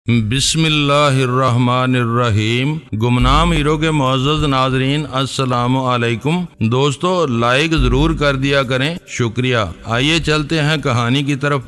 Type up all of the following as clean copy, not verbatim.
بسم اللہ الرحمن الرحیم۔ گمنام ہیرو کے معزز ناظرین السلام علیکم۔ دوستو لائک ضرور کر دیا کریں، شکریہ۔ آئیے چلتے ہیں کہانی کی طرف۔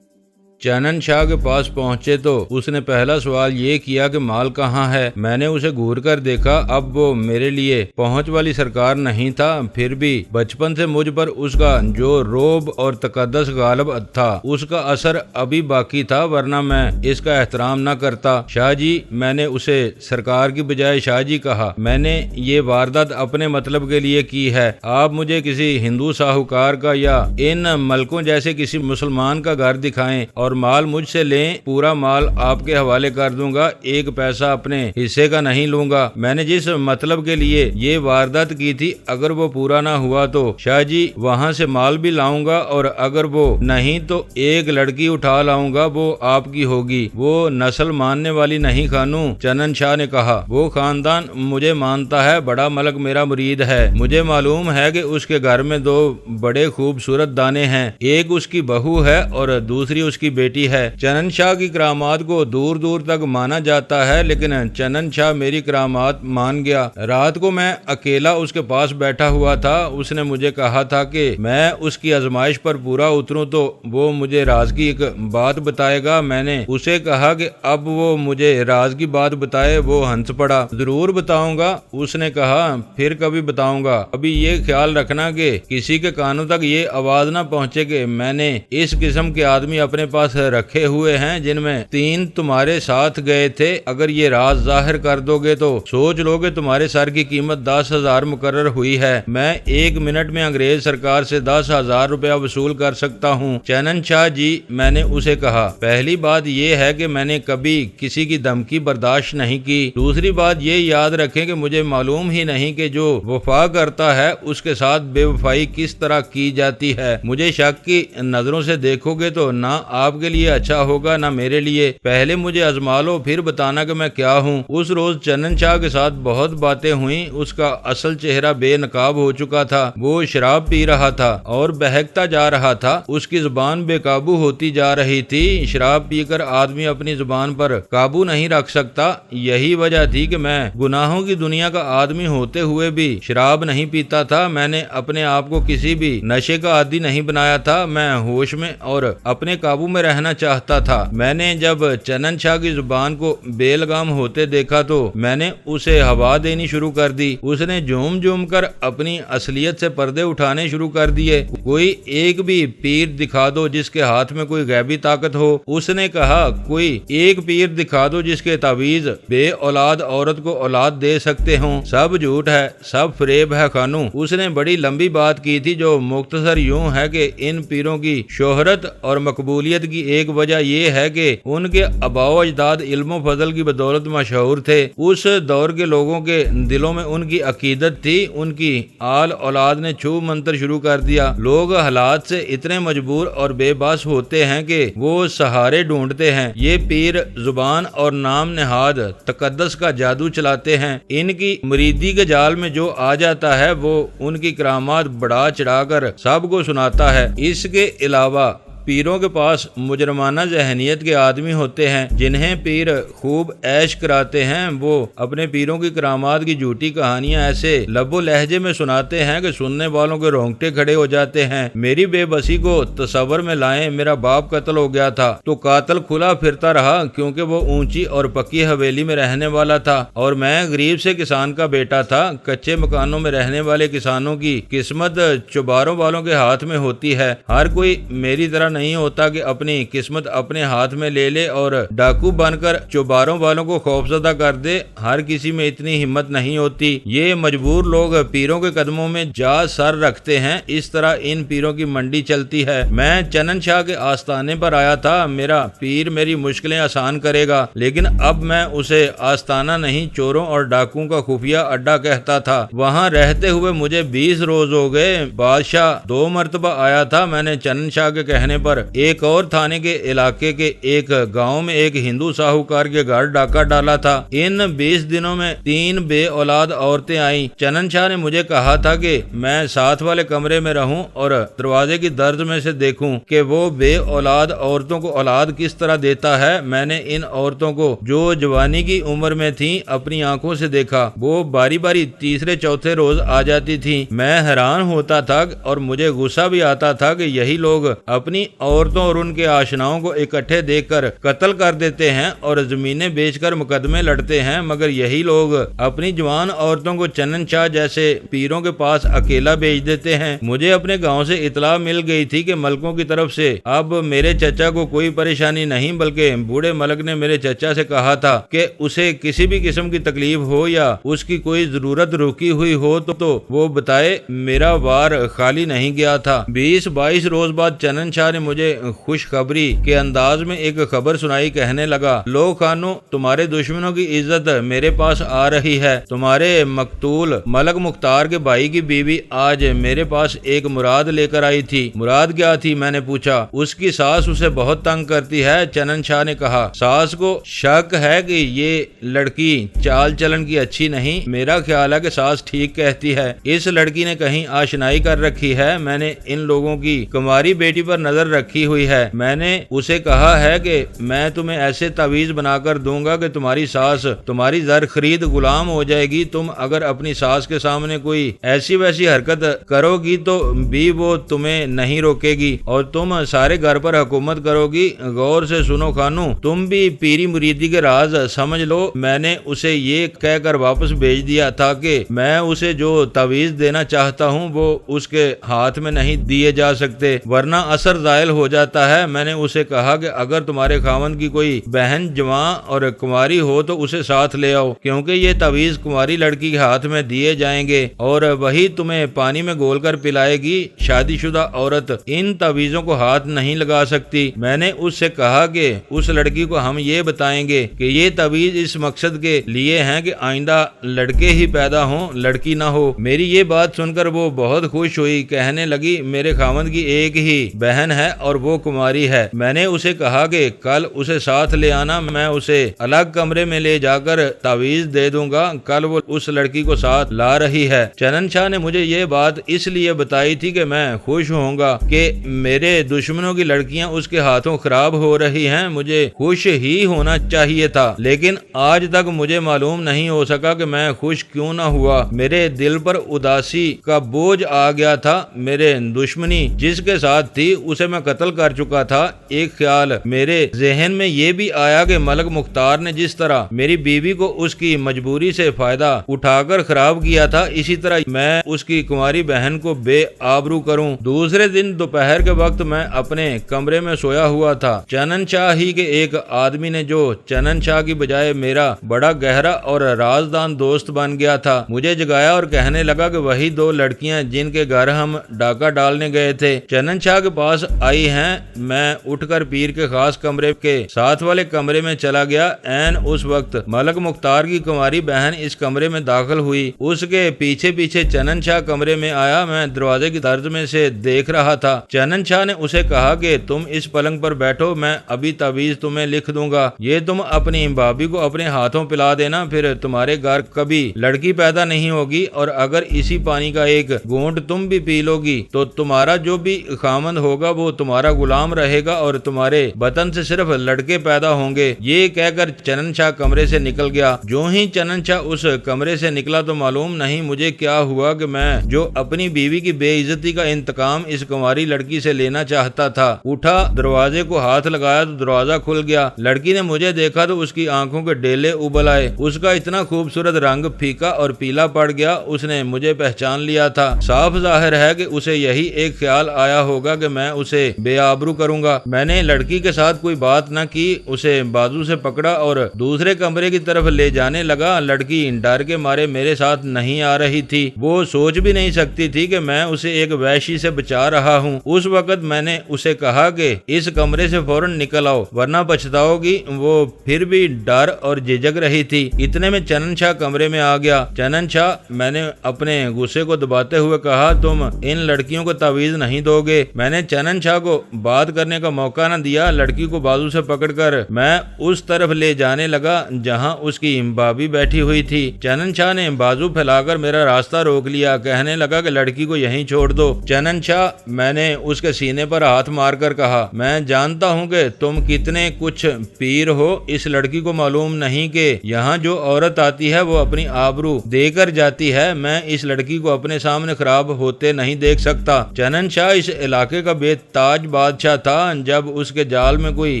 چنن شاہ کے پاس پہنچے تو اس نے پہلا سوال یہ کیا کہ مال کہاں ہے۔ میں نے اسے گھور کر دیکھا، اب وہ میرے لیے پہنچ والی سرکار نہیں تھا، پھر بھی بچپن سے مجھ پر اس کا جو رعب اور تقدس غالب تھا اس کا اثر ابھی باقی تھا، ورنہ میں اس کا احترام نہ کرتا۔ شاہ جی، میں نے اسے سرکار کی بجائے شاہ جی کہا، میں نے یہ واردات اپنے مطلب کے لیے کی ہے۔ آپ مجھے کسی ہندو ساہوکار کا یا ان ملکوں جیسے کسی مسلمان کا گھر دکھائیں اور مال مجھ سے لیں، پورا مال آپ کے حوالے کر دوں گا، ایک پیسہ اپنے حصے کا نہیں لوں گا۔ میں نے جس مطلب کے لیے یہ واردات کی تھی اگر وہ پورا نہ ہوا تو شاہ جی وہاں سے مال بھی لاؤں گا، اور اگر وہ نہیں تو ایک لڑکی اٹھا لاؤں گا، وہ آپ کی ہوگی۔ وہ نسل ماننے والی نہیں خانوں، چنن شاہ نے کہا۔ وہ خاندان مجھے مانتا ہے، بڑا ملک میرا مرید ہے۔ مجھے معلوم ہے کہ اس کے گھر میں دو بڑے خوبصورت دانے ہیں، ایک اس کی بہو ہے اور دوسری اس کی بیٹی ہے۔ چنن شاہ کی کرامات کو دور دور تک مانا جاتا ہے، لیکن چنن شاہ میری کرامات مان گیا۔ رات کو میں اکیلا اس کے پاس بیٹھا ہوا تھا، اس نے مجھے کہا تھا کہ میں اس کی آزمائش پر پورا اتروں تو وہ مجھے راز کی ایک بات بتائے گا۔ میں نے اسے کہا کہ اب وہ مجھے راز کی بات بتائے۔ وہ ہنس پڑا۔ ضرور بتاؤں گا، اس نے کہا، پھر کبھی بتاؤں گا۔ ابھی یہ خیال رکھنا کہ کسی کے کانوں تک یہ آواز نہ پہنچے کہ میں نے اس قسم کے آدمی اپنے پاس رکھے ہوئے ہیں جن میں 3 تمہارے ساتھ گئے تھے۔ اگر یہ راز ظاہر کر دو گے تو سوچ لو کہ تمہارے سر کی قیمت 10,000 مقرر ہوئی ہے۔ میں 1 منٹ میں انگریز سرکار سے 10,000 روپیہ وصول کر سکتا ہوں۔ چنن شاہ جی، میں نے اسے کہا، پہلی بات یہ ہے کہ میں نے کبھی کسی کی دھمکی برداشت نہیں کی۔ دوسری بات یہ یاد رکھیں کہ مجھے معلوم ہی نہیں کہ جو وفا کرتا ہے اس کے ساتھ بے وفائی کس طرح کی جاتی ہے۔ مجھے شک کی نظروں سے دیکھو گے تو نہ آپ کے لیے اچھا ہوگا نہ میرے لیے۔ پہلے مجھے آزما لو، پھر بتانا کہ میں کیا ہوں۔ اس روز چنن شاہ کے ساتھ بہت باتیں ہوئیں۔ اس کا اصل چہرہ بے نقاب ہو چکا تھا، وہ شراب پی رہا تھا اور بہکتا جا رہا تھا۔ اس کی زبان بے قابو ہوتی جا رہی تھی۔ شراب پی کر آدمی اپنی زبان پر قابو نہیں رکھ سکتا، یہی وجہ تھی کہ میں گناہوں کی دنیا کا آدمی ہوتے ہوئے بھی شراب نہیں پیتا تھا۔ میں نے اپنے آپ کو کسی بھی نشے کا عادی نہیں بنایا تھا، میں ہوش میں اور اپنے قابو میں رہنا چاہتا تھا۔ میں نے جب چنن شاہ کی زبان کو بے لگام ہوتے دیکھا تو میں نے اسے ہوا دینی شروع کر دی۔ اس نے جھوم جھوم کر اپنی اصلیت سے پردے اٹھانے شروع کر دیے۔ کوئی ایک بھی پیر دکھا دو جس کے ہاتھ میں کوئی غیبی طاقت ہو، اس نے کہا۔ کوئی ایک پیر دکھا دو جس کے تعویذ بے اولاد عورت کو اولاد دے سکتے ہوں۔ سب جھوٹ ہے، سب فریب ہے خانوں۔ اس نے بڑی لمبی بات کی تھی جو مختصر یوں ہے کہ ان پیروں کی شہرت اور مقبولیت کی ایک وجہ یہ ہے کہ ان کے آباء و اجداد علم و فضل کی بدولت مشہور تھے۔ اس دور کے لوگوں کے دلوں میں ان کی عقیدت تھی۔ ان کی آل اولاد نے چھو منتر شروع کر دیا۔ لوگ حالات سے اتنے مجبور اور بے بس ہوتے ہیں کہ وہ سہارے ڈھونڈتے ہیں۔ یہ پیر زبان اور نام نہاد تقدس کا جادو چلاتے ہیں۔ ان کی مریدی کے جال میں جو آ جاتا ہے وہ ان کی کرامات بڑھا چڑھا کر سب کو سناتا ہے۔ اس کے علاوہ پیروں کے پاس مجرمانہ ذہنیت کے آدمی ہوتے ہیں جنہیں پیر خوب عیش کراتے ہیں۔ وہ اپنے پیروں کی کرامات کی جھوٹی کہانیاں ایسے لب و لہجے میں سناتے ہیں کہ سننے والوں کے رونگٹے کھڑے ہو جاتے ہیں۔ میری بے بسی کو تصور میں لائیں، میرا باپ قتل ہو گیا تھا تو قاتل کھلا پھرتا رہا کیونکہ وہ اونچی اور پکی حویلی میں رہنے والا تھا اور میں غریب سے کسان کا بیٹا تھا۔ کچے مکانوں میں رہنے والے کسانوں کی قسمت چوباروں والوں کے ہاتھ میں ہوتی ہے۔ ہر کوئی میری طرح نہیں ہوتا کہ اپنی قسمت اپنے ہاتھ میں لے لے اور ڈاکو بن کر چوباروں والوں کو خوفزدہ کر دے۔ ہر کسی میں اتنی ہمت نہیں ہوتی۔ یہ مجبور لوگ پیروں کے قدموں میں جا سر رکھتے ہیں۔ اس طرح ان پیروں کی منڈی چلتی ہے۔ میں چنن شاہ کے آستانے پر آیا تھا، میرا پیر میری مشکلیں آسان کرے گا، لیکن اب میں اسے آستانہ نہیں چوروں اور ڈاکوؤں کا خفیہ اڈا کہتا تھا۔ وہاں رہتے ہوئے مجھے 20 روز ہو گئے۔ بادشاہ 2 مرتبہ آیا تھا۔ میں نے چنن شاہ کے کہنے پر ایک اور تھانے کے علاقے کے ایک گاؤں میں ایک ہندو ساہوکار کے گھر ڈاکہ ڈالا تھا۔ ان 20 دنوں میں 3 بے اولاد عورتیں آئیں۔ چنن شاہ نے مجھے کہا تھا کہ میں ساتھ والے کمرے میں رہوں اور دروازے کی درز میں سے دیکھوں کہ وہ بے اولاد عورتوں کو اولاد کس طرح دیتا ہے۔ میں نے ان عورتوں کو جو جوانی کی عمر میں تھیں اپنی آنکھوں سے دیکھا۔ وہ باری باری تیسرے چوتھے روز آ جاتی تھیں۔ میں حیران ہوتا تھا اور مجھے غصہ بھی آتا تھا کہ یہی لوگ اپنی عورتوں اور ان کے آشناؤں کو اکٹھے دیکھ کر قتل کر دیتے ہیں اور زمینیں بیچ کر مقدمے لڑتے ہیں، مگر یہی لوگ اپنی جوان عورتوں کو چنن شاہ جیسے پیروں کے پاس اکیلا بیچ دیتے ہیں۔ مجھے اپنے گاؤں سے اطلاع مل گئی تھی کہ ملکوں کی طرف سے اب میرے چچا کو کوئی پریشانی نہیں، بلکہ بوڑھے ملک نے میرے چچا سے کہا تھا کہ اسے کسی بھی قسم کی تکلیف ہو یا اس کی کوئی ضرورت رکی ہوئی ہو تو وہ بتائے۔ میرا وار خالی نہیں گیا تھا۔ 20-22 روز بعد چنن شاہ نے مجھے خوشخبری کے انداز میں ایک خبر سنائی، کہنے لگا، لو خانو، تمہارے دشمنوں کی عزت میرے پاس آ رہی ہے۔ تمہارے مقتول ملک مختار کے بھائی کی بیوی آج میرے پاس ایک مراد لے کر آئی تھی۔ مراد کیا تھی؟ میں نے پوچھا۔ اس کی ساس اسے بہت تنگ کرتی ہے، چنن شاہ نے کہا۔ ساس کو شک ہے کہ یہ لڑکی چال چلن کی اچھی نہیں۔ میرا خیال ہے کہ ساس ٹھیک کہتی ہے، اس لڑکی نے کہیں آشنائی کر رکھی ہے۔ میں نے ان لوگوں کی کماری بیٹی پر نظر رکھی ہوئی ہے۔ میں نے اسے کہا ہے کہ میں تمہیں ایسے تعویذ بنا کر دوں گا کہ تمہاری ساس تمہاری زر خرید غلام ہو جائے گی۔ تم اگر اپنی ساس کے سامنے کوئی ایسی ویسی حرکت کرو گی تو بھی وہ تمہیں نہیں روکے گی اور تم سارے گھر پر حکومت کرو گی۔ غور سے سنو خانو، تم بھی پیری مریدی کے راز سمجھ لو۔ میں نے اسے یہ کہہ کر واپس بھیج دیا تھا کہ میں اسے جو تعویذ دینا چاہتا ہوں وہ اس کے ہاتھ میں نہیں دیے جا سکتے ورنہ اثر زائل ہو جاتا ہے۔ میں نے اسے کہا کہ اگر تمہارے خاوند کی کوئی بہن جوان اور کنواری ہو تو اسے ساتھ لے آؤ، کیونکہ یہ تعویذ کنواری لڑکی کے ہاتھ میں دیے جائیں گے اور وہی تمہیں پانی میں گول کر پلائے گی۔ شادی شدہ عورت ان تعویذوں کو ہاتھ نہیں لگا سکتی۔ میں نے اس سے کہا کہ اس لڑکی کو ہم یہ بتائیں گے کہ یہ تعویذ اس مقصد کے لیے ہیں کہ آئندہ لڑکے ہی پیدا ہوں، لڑکی نہ ہو۔ میری یہ بات سن کر وہ بہت خوش ہوئی، کہنے لگی، میرے خاوند کی ایک ہی بہن ہے اور وہ کنواری ہے۔ میں نے اسے کہا کہ کل اسے ساتھ لے آنا، میں اسے الگ کمرے میں لے جا کر تعویذ دے دوں گا۔ کل وہ اس لڑکی کو ساتھ لا رہی ہے۔ چنن شاہ نے مجھے یہ بات اس لیے بتائی تھی کہ میں خوش ہوں گا کہ میرے دشمنوں کی لڑکیاں اس کے ہاتھوں خراب ہو رہی ہیں۔ مجھے خوش ہی ہونا چاہیے تھا، لیکن آج تک مجھے معلوم نہیں ہو سکا کہ میں خوش کیوں نہ ہوا۔ میرے دل پر اداسی کا بوجھ آ گیا تھا۔ میرے دشمنی جس کے ساتھ تھی اسے میں قتل کر چکا تھا۔ ایک خیال میرے ذہن میں یہ بھی آیا کہ ملک مختار نے جس طرح میری بیوی کو اس کی مجبوری سے فائدہ اٹھا کر خراب کیا تھا، اسی طرح میں اس کی کنواری بہن کو بے آبرو کروں۔ دوسرے دن دوپہر کے وقت میں اپنے کمرے میں سویا ہوا تھا۔ چنن شاہ ہی کے ایک آدمی نے جو چنن شاہ کی بجائے میرا بڑا گہرا اور رازدان دوست بن گیا تھا، مجھے جگایا اور کہنے لگا کہ وہی 2 لڑکیاں جن کے گھر ہم ڈاکہ ڈالنے گئے تھے چنن شاہ کے پاس آئی ہیں۔ میں اٹھ کر پیر کے خاص کمرے کے ساتھ والے کمرے میں چلا گیا۔ عین اس وقت ملک مختار کی کنواری بہن اس کمرے میں داخل ہوئی۔ اس کے پیچھے پیچھے چنن شاہ کمرے میں آیا۔ میں دروازے کی طرز میں سے دیکھ رہا تھا۔ چنن شاہ نے اسے کہا کہ تم اس پلنگ پر بیٹھو، میں ابھی تعویذ تمہیں لکھ دوں گا، یہ تم اپنی بھابھی کو اپنے ہاتھوں پلا دینا، پھر تمہارے گھر کبھی لڑکی پیدا نہیں ہوگی، اور اگر اسی پانی کا ایک گھونٹ تم بھی پی لو گی تو تمہارا جو بھی خامند ہوگا وہ تمہارا غلام رہے گا اور تمہارے بطن سے صرف لڑکے پیدا ہوں گے۔ یہ کہہ کر چنن شاہ کمرے سے نکل گیا۔ جو ہی چنن شاہ اس کمرے سے نکلا تو معلوم نہیں مجھے کیا ہوا کہ میں جو اپنی بیوی کی بے عزتی کا انتقام اس کنواری لڑکی سے لینا چاہتا تھا، اٹھا، دروازے کو ہاتھ لگایا تو دروازہ کھل گیا۔ لڑکی نے مجھے دیکھا تو اس کی آنکھوں کے ڈیلے ابل آئے۔ اس کا اتنا خوبصورت رنگ پھیکا اور پیلا پڑ گیا۔ اس نے مجھے پہچان لیا تھا۔ صاف ظاہر ہے کہ اسے یہی ایک خیال آیا ہوگا کہ میں اسے بے آبرو کروں گا۔ میں نے لڑکی کے ساتھ کوئی بات نہ کی، اسے بازو سے پکڑا اور دوسرے کمرے کی طرف لے جانے لگا۔ لڑکی ڈر کے مارے میرے ساتھ نہیں آ رہی تھی۔ وہ سوچ بھی نہیں سکتی تھی کہ میں اسے ایک وحشی سے بچا رہا ہوں۔ اس وقت میں نے اسے کہا کہ اس کمرے سے فوراً نکل آؤ ورنہ پچھتاؤ گی۔ وہ پھر بھی ڈر اور جھجک رہی تھی۔ اتنے میں چنن شاہ کمرے میں آ گیا۔ چنن شاہ، میں نے اپنے غصے کو دباتے ہوئے کہا، تم ان لڑکیوں کو تعویذ نہیں دو گے؟ میں نے چنن شاہ شاہ کو بات کرنے کا موقع نہ دیا، لڑکی کو بازو سے پکڑ کر میں اس طرف لے جانے لگا جہاں اس کی بابی بیٹھی ہوئی تھی۔ چنن شاہ نے بازو پھیلا کر میرا راستہ روک لیا، کہنے لگا کہ لڑکی کو یہیں چھوڑ دو۔ چنن شاہ، میں نے اس کے سینے پر ہاتھ مار کر کہا، میں جانتا ہوں کہ تم کتنے کچھ پیر ہو، اس لڑکی کو معلوم نہیں کہ یہاں جو عورت آتی ہے وہ اپنی آبرو دے کر جاتی ہے، میں اس لڑکی کو اپنے سامنے خراب ہوتے نہیں دیکھ سکتا۔ چنن شاہ اس علاقے کا بے تاج بادشاہ تھا، جب اس کے جال میں کوئی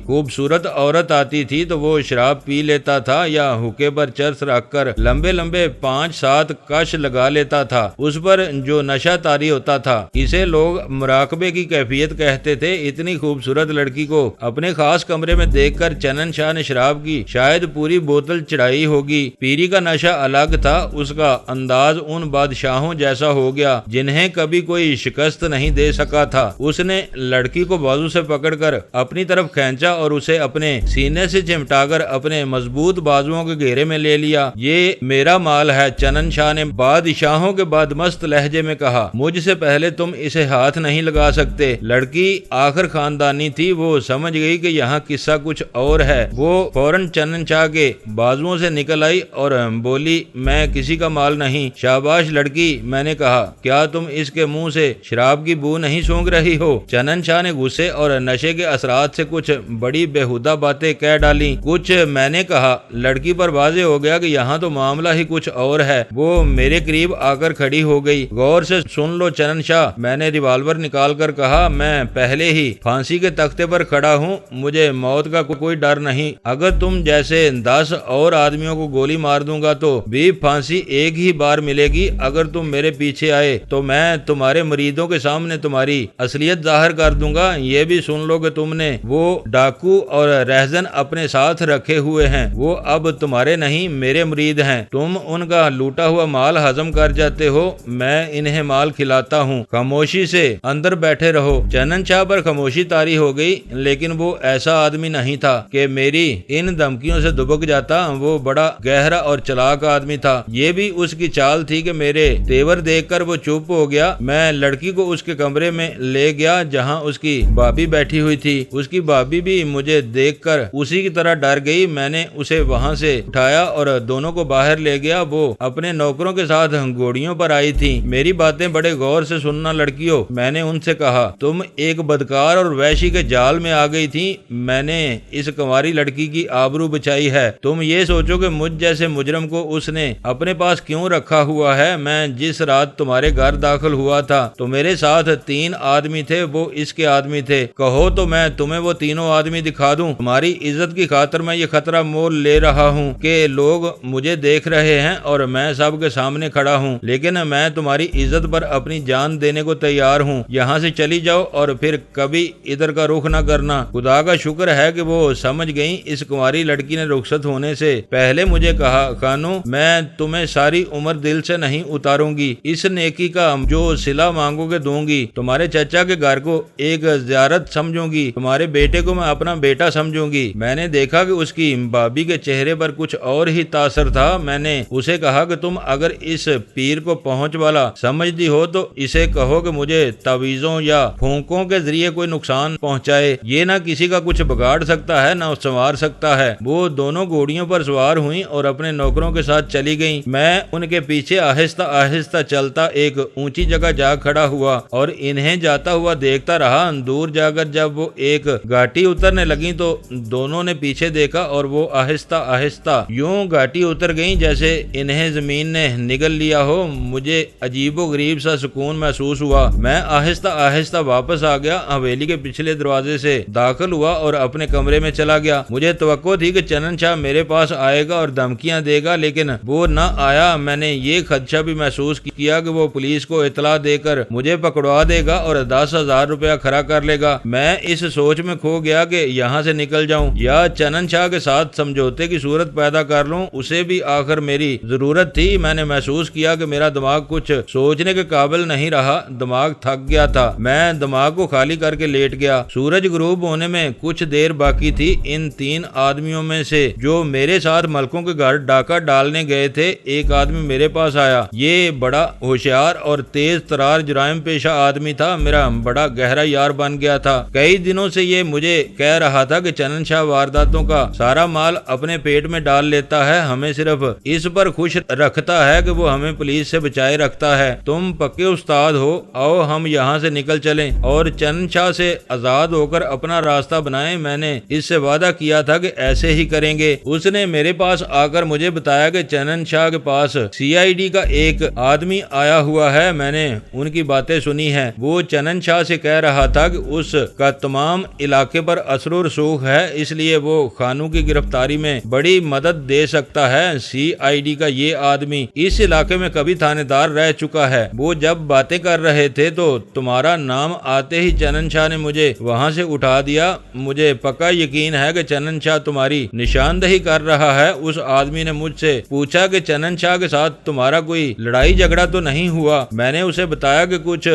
خوبصورت عورت آتی تھی تو وہ شراب پی لیتا تھا یا حقے پر چرس رکھ کر لمبے لمبے 5-7 کش لگا لیتا تھا۔ اس پر جو نشہ طاری ہوتا تھا اسے لوگ مراقبے کی کیفیت کہتے تھے۔ اتنی خوبصورت لڑکی کو اپنے خاص کمرے میں دیکھ کر چنن شاہ نے شراب کی شاید پوری بوتل چڑھائی ہوگی۔ پیری کا نشہ الگ تھا، اس کا انداز ان بادشاہوں جیسا ہو گیا جنہیں کبھی کوئی شکست نہیں دے سکا تھا۔ اس نے لڑکی کو بازو سے پکڑ کر اپنی طرف کھینچا اور اسے اپنے سینے سے چمٹا کر اپنے مضبوط بازوؤں کے گھیرے میں لے لیا۔ یہ میرا مال ہے، چنن شاہ نے بادشاہوں کے بدمست لہجے میں کہا، مجھ سے پہلے تم اسے ہاتھ نہیں لگا سکتے۔ لڑکی آخر خاندانی تھی، وہ سمجھ گئی کہ یہاں قصہ کچھ اور ہے۔ وہ فوراً چنن شاہ کے بازوؤں سے نکل آئی اور بولی، میں کسی کا مال نہیں۔ شاباش لڑکی، میں نے کہا، کیا تم اس کے منہ سے شراب کی بو نہیں سونگ رہی ہو؟ چنن شاہ نے غصے اور نشے کے اثرات سے کچھ بڑی بےہودہ باتیں کہہ ڈالی۔ کچھ میں نے کہا، لڑکی پر واضح ہو گیا کہ یہاں تو معاملہ ہی کچھ اور ہے۔ وہ میرے قریب آ کر کھڑی ہو گئی۔ غور سے سن لو چنن شاہ، میں نے ریوالور نکال کر کہا، میں پہلے ہی پھانسی کے تختے پر کھڑا ہوں، مجھے موت کا کوئی ڈر نہیں۔ اگر تم جیسے 10 اور آدمیوں کو گولی مار دوں گا تو بھی پھانسی ایک ہی بار ملے گی۔ اگر تم میرے پیچھے آئے تو میں تمہارے مریدوں کے سامنے تمہاری اصلیت ظاہر کر دوں گا۔ یہ بھی سن لو کہ تم نے وہ ڈاکو اور رہزن اپنے ساتھ رکھے ہوئے ہیں، وہ اب تمہارے نہیں میرے مرید ہیں۔ تم ان کا لوٹا ہوا مال ہضم کر جاتے ہو، میں انہیں مال کھلاتا ہوں۔ خاموشی سے اندر بیٹھے رہو۔ چنن شاہ پر خاموشی طاری ہو گئی، لیکن وہ ایسا آدمی نہیں تھا کہ میری ان دھمکیوں سے دبک جاتا۔ وہ بڑا گہرا اور چلاک آدمی تھا۔ یہ بھی اس کی چال تھی کہ میرے تیور دیکھ کر وہ چپ ہو گیا۔ میں لڑکی کو اس کے کمرے میں لے گیا جہاں اس کی بابی بیٹھی ہوئی تھی۔ اس کی بابی بھی مجھے دیکھ کر اسی کی طرح ڈر گئی۔ میں نے اسے وہاں سے اٹھایا اور دونوں کو باہر لے گیا۔ وہ اپنے نوکروں کے ساتھ گھوڑیوں پر آئی تھی۔ میری باتیں بڑے غور سے سننا لڑکیوں، میں نے ان سے کہا، تم ایک بدکار اور وحشی کے جال میں آ گئی تھی۔ میں نے اس کنواری لڑکی کی آبرو بچائی ہے۔ تم یہ سوچو کہ مجھ جیسے مجرم کو اس نے اپنے پاس کیوں رکھا ہوا ہے۔ میں جس رات تمہارے گھر داخل ہوا تھا تو میرے ساتھ 3 آدمی تھے، وہ اس کے آدمی تھے۔ کہو تو میں تمہیں وہ تینوں آدمی دکھا دوں۔ تمہاری عزت کی خاطر میں یہ خطرہ مول لے رہا ہوں کہ لوگ مجھے دیکھ رہے ہیں اور میں سب کے سامنے کھڑا ہوں، لیکن میں تمہاری عزت پر اپنی جان دینے کو تیار ہوں۔ یہاں سے چلی جاؤ اور پھر کبھی ادھر کا رخ نہ کرنا۔ خدا کا شکر ہے کہ وہ سمجھ گئیں۔ اس کنواری لڑکی نے رخصت ہونے سے پہلے مجھے کہا، خانو، میں تمہیں ساری عمر دل سے نہیں اتاروں گی۔ اس نیکی کا جو صلہ مانگو گے دوں گی۔ تمہارے چچا کے گھر کو ایک زیارت سمجھوں گی، تمہارے بیٹے کو میں اپنا بیٹا سمجھوں گی۔ میں نے دیکھا کہ اس کی بابی کے چہرے پر کچھ اور ہی تاثر تھا۔ میں نے اسے کہا کہ تم اگر اس پیر کو پہنچ والا سمجھتی ہو تو اسے کہو کہ مجھے تعویذوں یا پھونکوں کے ذریعے کوئی نقصان پہنچائے۔ یہ نہ کسی کا کچھ بگاڑ سکتا ہے نہ سنوار سکتا ہے۔ وہ دونوں گھوڑیوں پر سوار ہوئیں اور اپنے نوکروں کے ساتھ چلی گئیں۔ میں ان کے پیچھے آہستہ آہستہ چلتا ایک اونچی جگہ جا کھڑا ہوا اور انہیں جاتا ہوا دیکھتا رہا۔ دور جا کر جب وہ ایک گھاٹی اترنے لگی تو دونوں نے پیچھے دیکھا اور وہ آہستہ آہستہ یوں گھاٹی اتر گئیں جیسے انہیں زمین نے نگل لیا ہو۔ مجھے عجیب و غریب سا سکون محسوس ہوا۔ میں آہستہ آہستہ واپس آ گیا، حویلی کے پچھلے دروازے سے داخل ہوا اور اپنے کمرے میں چلا گیا۔ مجھے توقع تھی کہ چنن شاہ میرے پاس آئے گا اور دھمکیاں دے گا، لیکن وہ نہ آیا۔ میں نے یہ خدشہ بھی محسوس کیا کہ وہ پولیس کو اطلاع دے کر مجھے پکڑوا دے گا اور 10,000 روپیہ کھڑا کر لے گا۔ میں اس سوچ میں کھو گیا کہ یہاں سے نکل جاؤں یا چنن شاہ کے ساتھ سمجھوتے کی صورت پیدا کر لوں۔ اسے بھی آخر میری ضرورت تھی۔ میں نے محسوس کیا کہ میرا دماغ کچھ سوچنے کے قابل نہیں رہا، دماغ تھک گیا تھا۔ میں دماغ کو خالی کر کے لیٹ گیا۔ سورج غروب ہونے میں کچھ دیر باقی تھی۔ ان 3 آدمیوں میں سے جو میرے ساتھ ملکوں کے گھر ڈاکہ ڈالنے گئے تھے، ایک آدمی میرے پاس آیا۔ یہ بڑا ہوشیار اور تیز ترار جرائم پیشہ آدمی تھا۔ میرا بڑا گہرا گہرا یار بن گیا تھا۔ کئی دنوں سے یہ مجھے کہہ رہا تھا کہ چنن شاہ وارداتوں کا سارا مال اپنے پیٹ میں ڈال لیتا ہے، ہمیں صرف اس پر خوش رکھتا ہے کہ وہ ہمیں پولیس سے بچائے رکھتا ہے۔ تم پکے استاد ہو، آؤ ہم یہاں سے نکل چلیں اور چنن شاہ سے آزاد ہو کر اپنا راستہ بنائیں۔ میں نے اس سے وعدہ کیا تھا کہ ایسے ہی کریں گے۔ اس نے میرے پاس آ کر مجھے بتایا کہ چنن شاہ کے پاس CID کا ایک آدمی آیا ہوا ہے۔ میں نے ان کی باتیں سنی ہیں۔ وہ چنن شاہ سے کہہ رہا تھا کہ اس کا تمام علاقے پر اثر و رسوخ ہے، اس لیے وہ خانوں کی گرفتاری میں بڑی مدد دے سکتا ہے۔ CID کا یہ آدمی اس علاقے میں کبھی تھانے دار رہ چکا ہے۔ وہ جب باتیں کر رہے تھے تو تمہارا نام آتے ہی چنن شاہ نے مجھے وہاں سے اٹھا دیا۔ مجھے پکا یقین ہے کہ چنن شاہ تمہاری نشاندہی کر رہا ہے۔ اس آدمی نے مجھ سے پوچھا کہ چنن شاہ کے ساتھ تمہارا کوئی لڑائی جھگڑا تو نہیں ہوا؟ میں نے اسے بتایا کہ کچھ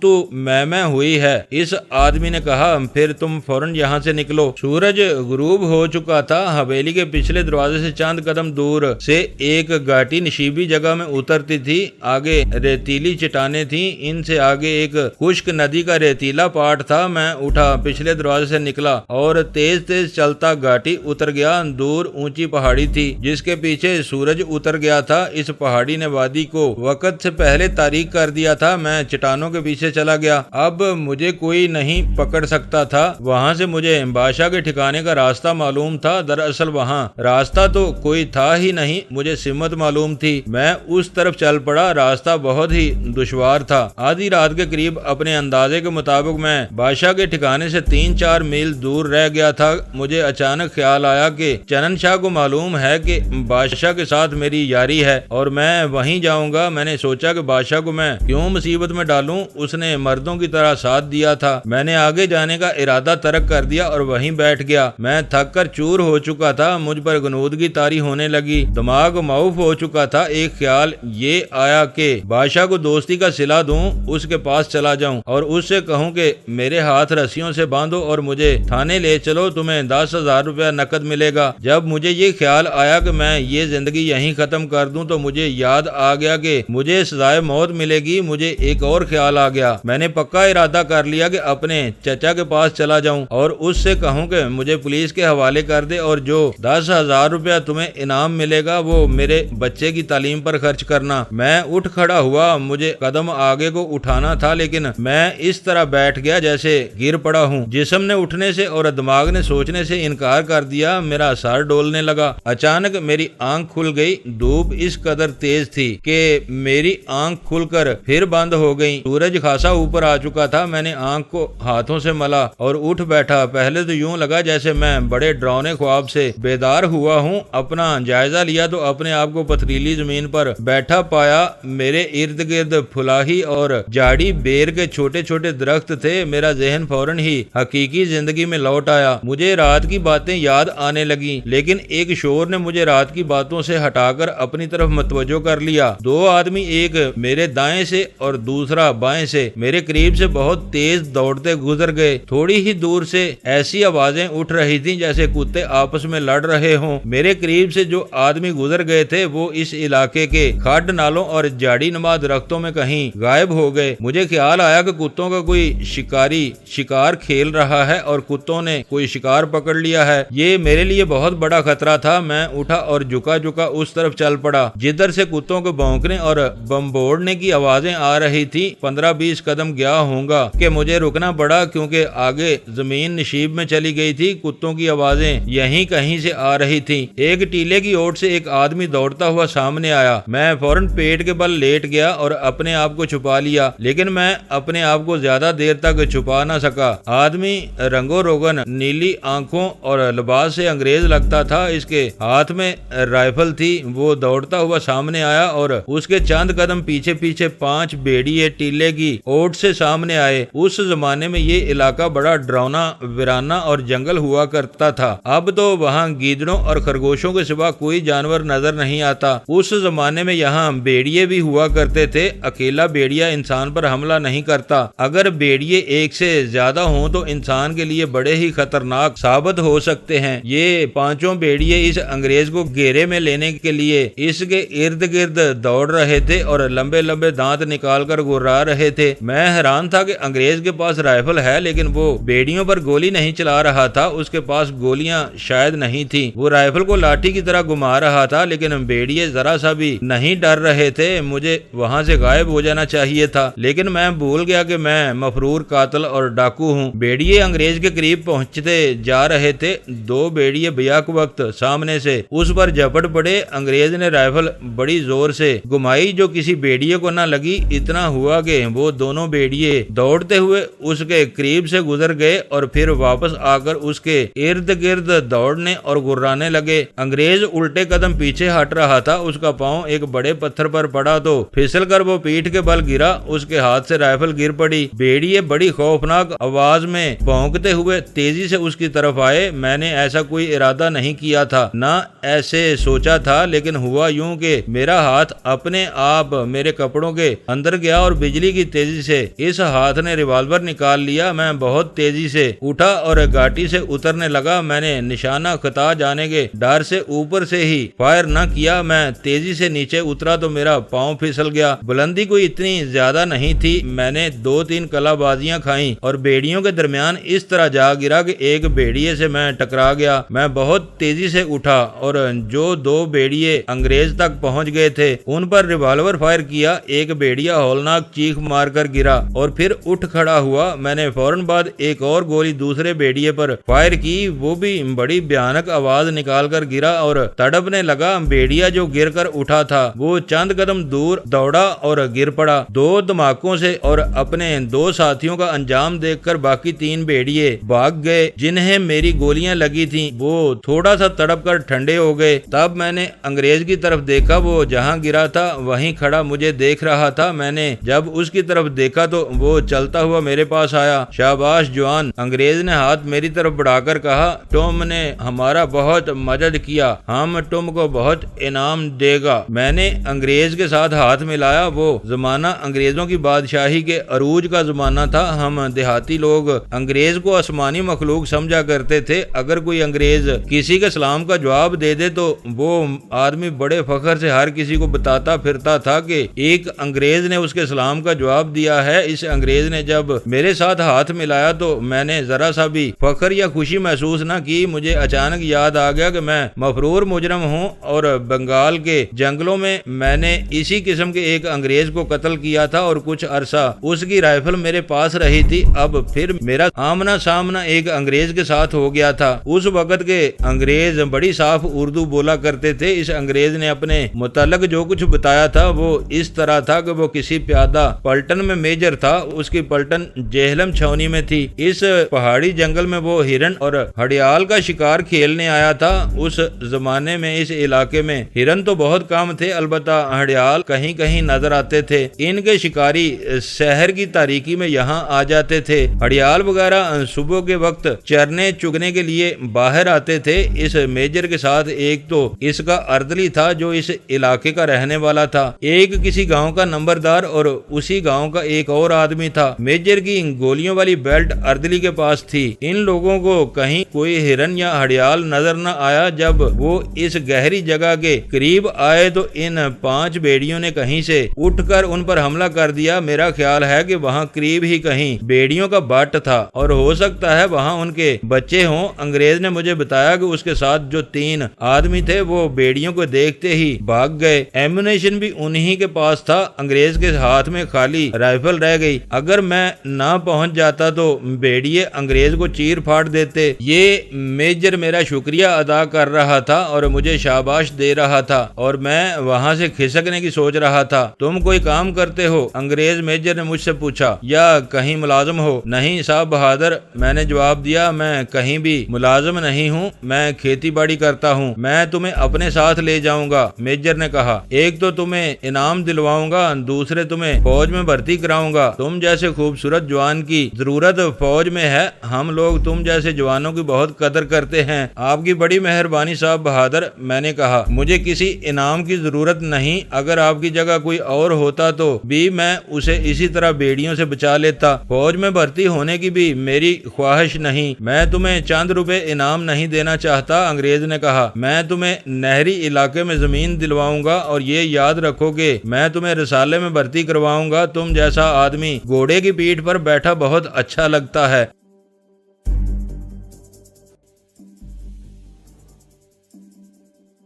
تو میں ہوئی ہے۔ اس آدمی نے کہا پھر تم فوراً یہاں سے نکلو۔ سورج غروب ہو چکا تھا۔ حویلی کے پچھلے دروازے سے چند قدم دور سے ایک گھاٹی نشیبی جگہ میں اترتی تھی۔ آگے ریتیلی چٹانیں تھیں، ان سے آگے ایک خشک ندی کا ریتیلا پاٹ تھا۔ میں اٹھا، پچھلے دروازے سے نکلا اور تیز تیز چلتا گھاٹی اتر گیا۔ دور اونچی پہاڑی تھی جس کے پیچھے سورج اتر گیا تھا۔ اس پہاڑی نے وادی کو وقت سے پہلے تاریک کر دیا تھا۔ میں چٹانوں کے پیچھے چلا گیا۔ اب مجھے کوئی نہیں پکڑ سکتا تھا۔ وہاں سے مجھے بادشاہ کے ٹھکانے کا راستہ معلوم تھا۔ دراصل وہاں راستہ تو کوئی تھا ہی نہیں، مجھے سمت معلوم تھی۔ میں اس طرف چل پڑا۔ راستہ بہت ہی دشوار تھا۔ آدھی رات کے قریب اپنے اندازے کے مطابق میں بادشاہ کے ٹھکانے سے 3-4 میل دور رہ گیا تھا۔ مجھے اچانک خیال آیا کہ چنن شاہ کو معلوم ہے کہ بادشاہ کے ساتھ میری یاری ہے اور میں وہیں جاؤں گا۔ میں نے سوچا کہ بادشاہ کو میں کیوں مصیبت میں ڈالوں، اس نے مردوں کی طرح ساتھ دیا تھا۔ میں نے آگے جانے کا ارادہ ترک کر دیا اور وہیں بیٹھ گیا۔ میں تھک کر چور ہو چکا تھا، مجھ پر غنودگی طاری ہونے لگی، دماغ معاف ہو چکا تھا۔ ایک خیال یہ آیا کہ بادشاہ کو دوستی کا صلہ دوں، اس کے پاس چلا جاؤں اور اس سے کہوں کہ میرے ہاتھ رسیوں سے باندھو اور مجھے تھانے لے چلو، تمہیں 10,000 روپیہ نقد ملے گا۔ جب مجھے یہ خیال آیا کہ میں یہ زندگی یہیں ختم کر دوں تو مجھے یاد آ گیا کہ مجھے سزائے موت ملے گی۔ مجھے ایک اور خیال آ گیا۔ میں نے پکا ارادہ کر لیا کہ اپنے چچا کے پاس چلا جاؤں اور اس سے کہوں کہ مجھے پولیس کے حوالے کر دے اور جو 10,000 روپیہ تمہیں انعام ملے گا وہ میرے بچے کی تعلیم پر خرچ کرنا۔ میں اٹھ کھڑا ہوا، مجھے قدم آگے کو اٹھانا تھا لیکن میں اس طرح بیٹھ گیا جیسے گر پڑا ہوں۔ جسم نے اٹھنے سے اور دماغ نے سوچنے سے انکار کر دیا۔ میرا سر ڈولنے لگا۔ اچانک میری آنکھ کھل گئی۔ دھوپ اس قدر تیز تھی کہ میری آنکھ کھل کر پھر بند ہو گئی۔ سورج خاصا اوپر آ چکا تھا۔ میں نے آنکھ کو ہاتھوں سے ملا اور اٹھ بیٹھا۔ پہلے تو یوں لگا جیسے میں بڑے ڈراؤنے خواب سے بیدار ہوا ہوں۔ اپنا جائزہ لیا تو اپنے آپ کو پتھریلی زمین پر بیٹھا پایا۔ میرے ارد گرد پھلاہی اور جاڑی بیر کے چھوٹے چھوٹے درخت تھے۔ میرا ذہن فوراً ہی حقیقی زندگی میں لوٹ آیا۔ مجھے رات کی باتیں یاد آنے لگی لیکن ایک شور نے مجھے رات کی باتوں سے ہٹا کر اپنی طرف متوجہ کر لیا۔ دو آدمی، ایک میرے دائیں سے اور دوسرا بائیں سے، میرے قریب سے بہت تیز دوڑتے گزر گئے۔ تھوڑی ہی دور سے ایسی آوازیں اٹھ رہی تھیں جیسے کتے آپس میں لڑ رہے ہوں۔ میرے قریب سے جو آدمی گزر گئے تھے وہ اس علاقے کے کھڈ نالوں اور جاڑی نما درختوں میں کہیں غائب ہو گئے۔ مجھے خیال آیا کہ کتوں کا کوئی شکاری شکار کھیل رہا ہے اور کتوں نے کوئی شکار پکڑ لیا ہے۔ یہ میرے لیے بہت بڑا خطرہ تھا۔ میں اٹھا اور جھکا اس طرف چل پڑا جدھر سے کتوں کے بھونکنے اور بمبوڑنے کی آوازیں آ رہی تھی۔ 15-20 قدم گیا ہوں گا کہ مجھے رکنا پڑا کیونکہ آگے زمین نشیب میں چلی گئی تھی۔ کتوں کی آوازیں یہیں کہیں سے آ رہی تھی۔ ایک ٹیلے کی اوٹ سے ایک آدمی دوڑتا ہوا سامنے آیا۔ میں فوراً پیٹ کے بل لیٹ گیا اور اپنے آپ کو چھپا لیا لیکن میں اپنے آپ کو زیادہ دیر تک چھپا نہ سکا۔ آدمی رنگو روگن، نیلی آنکھوں اور لباس سے انگریز لگتا تھا۔ اس کے ہاتھ میں رائفل تھی۔ وہ دوڑتا ہوا سامنے آیا اور اس کے چند قدم پیچھے پیچھے 5 بھیڑیے ٹیلے کی اوٹ سے سامنے آئے۔ اس زمانے میں یہ علاقہ بڑا ڈراؤنا ویرانہ اور جنگل ہوا کرتا تھا۔ اب تو وہاں گیدڑوں اور خرگوشوں کے سوا کوئی جانور نظر نہیں آتا۔ اس زمانے میں یہاں بھیڑیے بھی ہوا کرتے تھے۔ اکیلا بھیڑیا انسان پر حملہ نہیں کرتا۔ اگر بھیڑیے ایک سے زیادہ ہوں تو انسان کے لیے بڑے ہی خطرناک ثابت ہو سکتے ہیں۔ یہ 5 بھیڑیے اس انگریز کو گھیرے میں لینے کے لیے اس کے ارد گرد دوڑ رہے تھے اور لمبے لمبے دانت نکال کر گرا رہے تھے۔ میں حیران تھا کہ انگریز انگریز کے پاس رائفل ہے لیکن وہ بیڑیوں پر گولی نہیں چلا رہا تھا، اس کے پاس گولیاں شاید نہیں تھی، وہ رائفل کو لاٹھی کی طرح گھما رہا تھا، لیکن بیڑیے ذرا سا بھی نہیں ڈر رہے تھے۔ مجھے وہاں سے غائب ہو جانا چاہیے تھا، لیکن میں بھول گیا کہ میں مفرور قاتل اور ڈاکو ہوں۔ بیڑیے انگریز کے قریب پہنچتے جا رہے تھے، دو بیڑیے بیک وقت سامنے سے اس پر جھپٹ پڑے۔ انگریز نے رائفل بڑی زور سے گھمائی جو کسی بیڑیے کو نہ لگی، اتنا ہوا کہ وہ دونوں بیڑیے دوڑتے ہوئے اس کے قریب سے گزر گئے اور پھر واپس آ کر اس کے ارد گرد دوڑنے اور گرانے لگے۔ انگریز الٹے قدم پیچھے ہٹ رہا تھا، اس کا پاؤں ایک بڑے پتھر پر پڑا تو پھسل کر وہ پیٹھ کے بل گرا، اس کے ہاتھ سے رائفل گر پڑی۔ بیڑیے بڑی خوفناک آواز میں بھونکتے ہوئے تیزی سے اس کی طرف آئے۔ میں نے ایسا کوئی ارادہ نہیں کیا تھا، نہ ایسے سوچا تھا، لیکن ہوا یوں کہ میرا ہاتھ اپنے آپ میرے کپڑوں کے اندر گیا اور بجلی کی تیزی سے اس ہاتھ نے ریوالور نکال لیا۔ میں بہت تیزی سے اٹھا اور گاٹی سے اترنے لگا۔ میں نے نشانہ خطا جانے کے ڈر سے اوپر سے ہی فائر نہ کیا۔ میں تیزی سے نیچے اترا تو میرا پاؤں پھسل گیا۔ بلندی کوئی اتنی زیادہ نہیں تھی، میں نے 2-3 کلا بازیاں کھائیں اور بیڑیوں کے درمیان اس طرح جا گرا کہ ایک بیڑیے سے میں ٹکرا گیا۔ میں بہت تیزی سے اٹھا اور جو 2 بیڑیے انگریز تک پہنچ گئے تھے ان پر ریوالور فائر کیا۔ ایک بیڑیا ہولناک چیخ مار کر گرا اور پھر اٹھ کھڑا ہوا۔ میں نے فوراً بعد ایک اور گولی دوسرے بیڑیے پر فائر کی، وہ بھی بڑی بھیانک آواز نکال کر گرا اور تڑپنے لگا۔ بیڑیا جو گر کر اٹھا تھا وہ چند قدم دور دوڑا اور گر پڑا۔ 2 دھماکوں سے اور اپنے 2 ساتھیوں کا انجام دیکھ کر باقی 3 بیڑیے بھاگ گئے جنہیں میری گولیاں لگی تھیں، وہ تھوڑا سا تڑپ کر ٹھنڈے ہو گئے۔ تب میں نے انگریز کی طرف دیکھا، وہ جہاں گرا تھا وہیں کھڑا مجھے دیکھ رہا تھا۔ میں نے جب اس کی طرف دیکھا تو وہ چلتا ہوا میرے پاس آیا۔ شاباش جوان، انگریز نے ہاتھ میری طرف بڑھا کر کہا، تم نے ہمارا بہت مدد کیا، ہم تم کو بہت انعام دے گا۔ میں نے انگریز کے ساتھ ہاتھ ملایا۔ وہ زمانہ انگریزوں کی بادشاہی کے عروج کا زمانہ تھا۔ ہم دیہاتی لوگ انگریز کو آسمانی مخلوق سمجھا کرتے تھے۔ اگر کوئی انگریز کسی کے سلام کا جواب دے دے تو وہ آدمی بڑے فخر سے ہر کسی کو بتاتا پھرتا تھا کہ ایک انگریز نے اس کے سلام کا جواب دیا ہے۔ اس انگریز نے جب میرے ساتھ ہاتھ ملایا تو میں نے ذرا سا بھی فخر یا خوشی محسوس نہ کی۔ مجھے اچانک یاد آ گیا کہ میں مفرور مجرم ہوں اور بنگال کے جنگلوں میں نے اسی قسم کے ایک انگریز کو قتل کیا تھا اور کچھ عرصہ اس کی رائفل میرے پاس رہی تھی۔ اب پھر میرا آمنا سامنا ایک انگریز کے ساتھ ہو گیا تھا۔ اس وقت کے انگریز بڑی صاف اردو بولا کرتے تھے۔ اس انگریز نے اپنے متعلق جو کچھ بتایا تھا وہ اس طرح تھا کہ وہ کسی پیادہ پلٹن میں میجر تھا، اس کی پلٹن جہلم چھاونی میں تھی۔ اس پہاڑی جنگل میں وہ ہرن اور ہڑیال کا شکار کھیلنے آیا تھا۔ اس زمانے میں اس علاقے میں ہرن تو بہت کم تھے، البتہ ہڑیال کہیں کہیں نظر آتے تھے۔ ان کے شکاری شہر کی تاریکی میں یہاں آ جاتے تھے۔ ہڑیال وغیرہ صبح کے وقت چرنے چگنے کے لیے باہر آتے تھے۔ اس میجر کے ساتھ ایک تو اس کا اردلی تھا جو اس علاقے کا رہنے والا تھا، ایک کسی گاؤں کا نمبردار اور اسی گاؤں کا ایک اور آدمی تھا۔ میجر کی گولیوں والی بیلٹ اردلی کے پاس تھی۔ ان لوگوں کو کہیں کوئی ہرن یا ہڑیال نظر نہ آیا۔ جب وہ اس گہری جگہ کے قریب آئے تو ان 5 بیڑیوں نے کہیں سے اٹھ کر ان پر حملہ کر دیا۔ میرا خیال ہے کہ وہاں قریب ہی کہیں بیڑیوں کا بٹ تھا اور ہو سکتا ہے وہاں ان کے بچے ہوں۔ انگریز نے مجھے بتایا کہ اس کے ساتھ جو 3 آدمی تھے وہ بیڑیوں کو دیکھتے ہی بھاگ گئے۔ ایمونیشن بھی انہی کے پاس تھا۔ انگریز کے ہاتھ میں خالی رائفل رہ گئی۔ اگر میں نہ پہنچ جاتا تو بیڑیے انگریز کو چیر پھاڑ دیتے۔ یہ میجر میرا شکریہ ادا کر رہا تھا اور مجھے شاباش دے رہا تھا اور میں وہاں سے کھسکنے کی سوچ رہا تھا۔ تم کوئی کام کرتے ہو؟ انگریز میجر نے مجھ سے پوچھا، یا کہیں ملازم ہو؟ نہیں صاحب بہادر، میں نے جواب دیا، میں کہیں بھی ملازم نہیں ہوں، میں کھیتی باڑی کرتا ہوں۔ میں تمہیں اپنے ساتھ لے جاؤں گا۔ میجر نے کہا، ایک تو تمہیں انعام دلواؤں گا، دوسرے تمہیں فوج میں بھرتی کراؤں گا۔ تم جیسے خوبصورت جوان کی ضرورت فوج میں ہے، ہم لوگ تم جیسے جوانوں کی بہت قدر کرتے ہیں۔ آپ کی بڑی مہربانی صاحب بہادر، میں نے کہا، مجھے کسی انعام کی ضرورت نہیں، اگر آپ کی جگہ کوئی اور ہوتا تو بھی میں اسے اسی طرح بیڑیوں سے بچا لیتا۔ فوج میں بھرتی ہونے کی بھی میری خواہش نہیں، میں تمہیں چند روپے انعام نہیں دینا چاہتا۔ انگریز نے کہا، میں تمہیں نہری علاقے میں زمین دلواؤں گا اور یہ یاد رکھو کہ میں تمہیں رسالے میں بھرتی کرواؤں گا۔ تم جیسا آدمی گھوڑے کی کی پیٹھ پر بیٹھا بہت اچھا لگتا ہے۔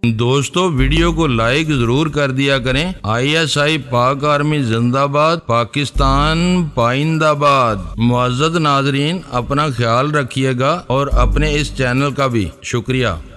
دوستو ویڈیو کو لائک ضرور کر دیا کریں۔ ISI پاک آرمی زندہ باد، پاکستان پائندہ باد۔ معزز ناظرین، اپنا خیال رکھیے گا اور اپنے اس چینل کا بھی شکریہ۔